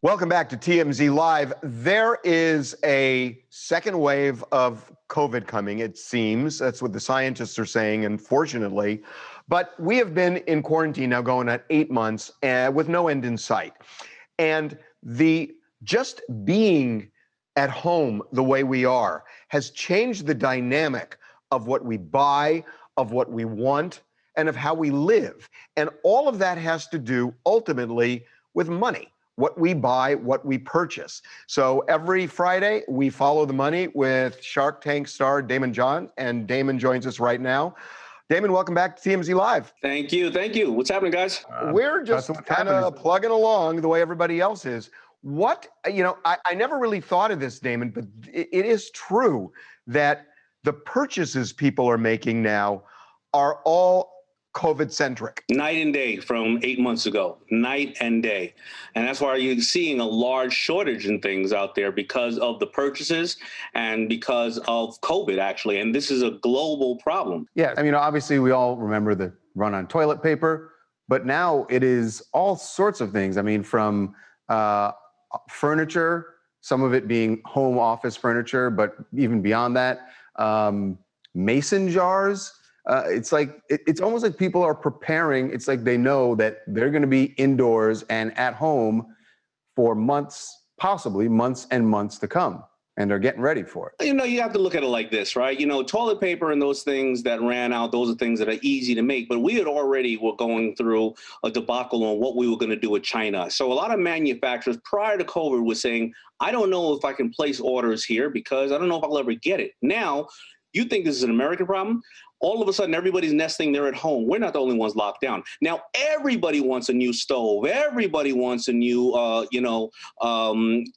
Welcome back to TMZ Live. There is a second wave of COVID coming, it seems. That's what the scientists are saying, unfortunately. But we have been in quarantine now going on 8 months with no end in sight. And just being at home the way we are has changed the dynamic of what we buy, of what we want, and of how we live. And all of that has to do ultimately with money. What we buy, what we purchase. So every Friday, we follow the money with Shark Tank star Daymond John, and Daymond joins us right now. Daymond, welcome back to TMZ Live. Thank you. What's happening, guys? We're just kind of plugging along the way everybody else is. I never really thought of this, Daymond, but it is true that the purchases people are making now are all COVID-centric. Night and day from 8 months ago, night and day. And that's why you're seeing a large shortage in things out there because of the purchases and because of COVID, actually. And this is a global problem. Yeah, obviously we all remember the run on toilet paper, but now it is all sorts of things. From furniture, some of it being home office furniture, but even beyond that, mason jars. It's almost like people are preparing. It's like they know that they're going to be indoors and at home for months, possibly months and months to come, and they're getting ready for it. You have to look at it like this, right? Toilet paper and those things that ran out, those are things that are easy to make, but we were going through a debacle on what we were going to do with China. So a lot of manufacturers prior to COVID were saying, I don't know if I can place orders here because I don't know if I'll ever get it. Now, you think this is an American problem? All of a sudden, everybody's nesting there at home. We're not the only ones locked down. Now, everybody wants a new stove. Everybody wants a new,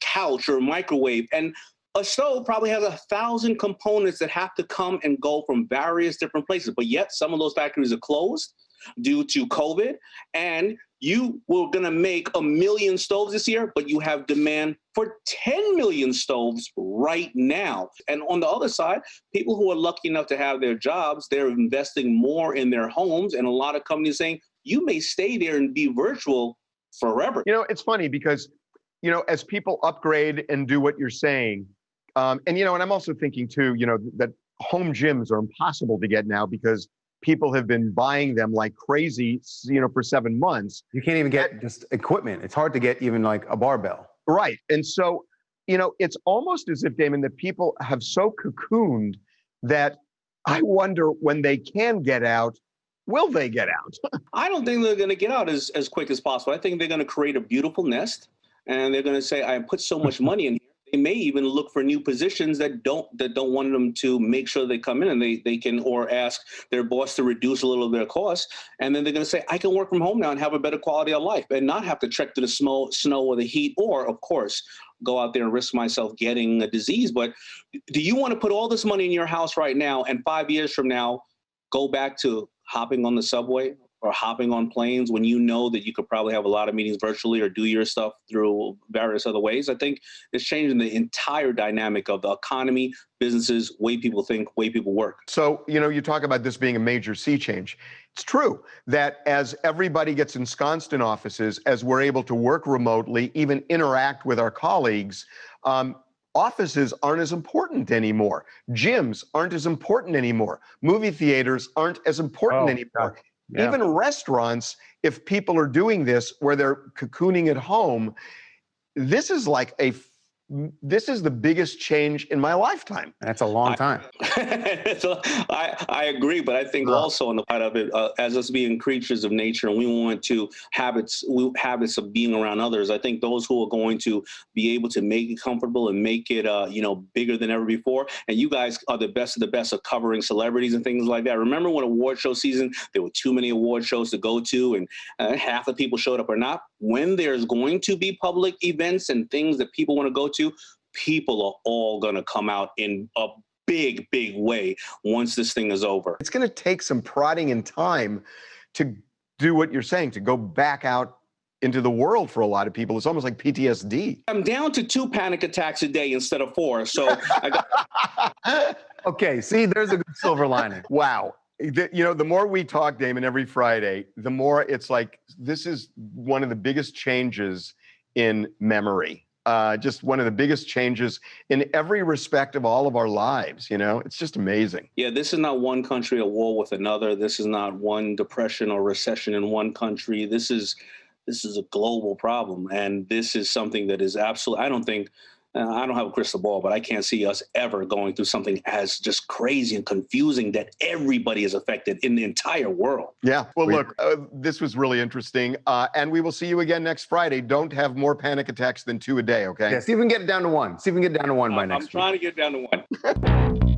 couch or microwave. And a stove probably has 1,000 components that have to come and go from various different places. But yet, some of those factories are closed due to COVID. And you were going to make 1 million stoves this year, but you have demand for 10 million stoves right now. And on the other side, people who are lucky enough to have their jobs, they're investing more in their homes. And a lot of companies saying, you may stay there and be virtual forever. It's funny because, as people upgrade and do what you're saying, and I'm also thinking too, that home gyms are impossible to get now because people have been buying them like crazy, for 7 months. You can't even get just equipment. It's hard to get even like a barbell. Right. And so, it's almost as if, Daymond, that people have so cocooned that I wonder when they can get out, will they get out? I don't think they're going to get out as quick as possible. I think they're going to create a beautiful nest and they're going to say, I put so much money in here. They may even look for new positions that don't want them to make sure they come in and they can, or ask their boss to reduce a little of their costs. And then they're going to say, I can work from home now and have a better quality of life and not have to trek to the snow or the heat, or of course, go out there and risk myself getting a disease. But do you want to put all this money in your house right now and 5 years from now, go back to hopping on the subway or hopping on planes when you know that you could probably have a lot of meetings virtually or do your stuff through various other ways? I think it's changing the entire dynamic of the economy, businesses, way people think, way people work. So, you talk about this being a major sea change. It's true that as everybody gets ensconced in offices, as we're able to work remotely, even interact with our colleagues, offices aren't as important anymore. Gyms aren't as important anymore. Movie theaters aren't as important anymore. God. Yeah. Even restaurants, if people are doing this where they're cocooning at home, this is the biggest change in my lifetime. That's a long time. I agree, but I think also on the part of it, as us being creatures of nature, and we want to habits of being around others. I think those who are going to be able to make it comfortable and make it, bigger than ever before. And you guys are the best of the best of covering celebrities and things like that. Remember when award show season, there were too many award shows to go to, and half the people showed up or not. When there's going to be public events and things that people want to go to, people are all going to come out in a big way once this thing is over. It's going to take some prodding and time to do what you're saying, to go back out into the world for a lot of people. It's almost like PTSD. I'm down to 2 panic attacks a day instead of 4. So Okay, see, there's a good silver lining. Wow. The more we talk, Daymond, every Friday, the more it's like this is one of the biggest changes in memory. Just one of the biggest changes in every respect of all of our lives. It's just amazing. Yeah, this is not one country at war with another. This is not one depression or recession in one country. This is a global problem, and this is something that is absolutely. I don't have a crystal ball, but I can't see us ever going through something as just crazy and confusing that everybody is affected in the entire world. Yeah. Well, look, this was really interesting. And we will see you again next Friday. Don't have more panic attacks than 2 a day, okay? Yeah, see if we can get it down to 1. See if we can get it down to 1 by next week. I'm trying to get down to 1.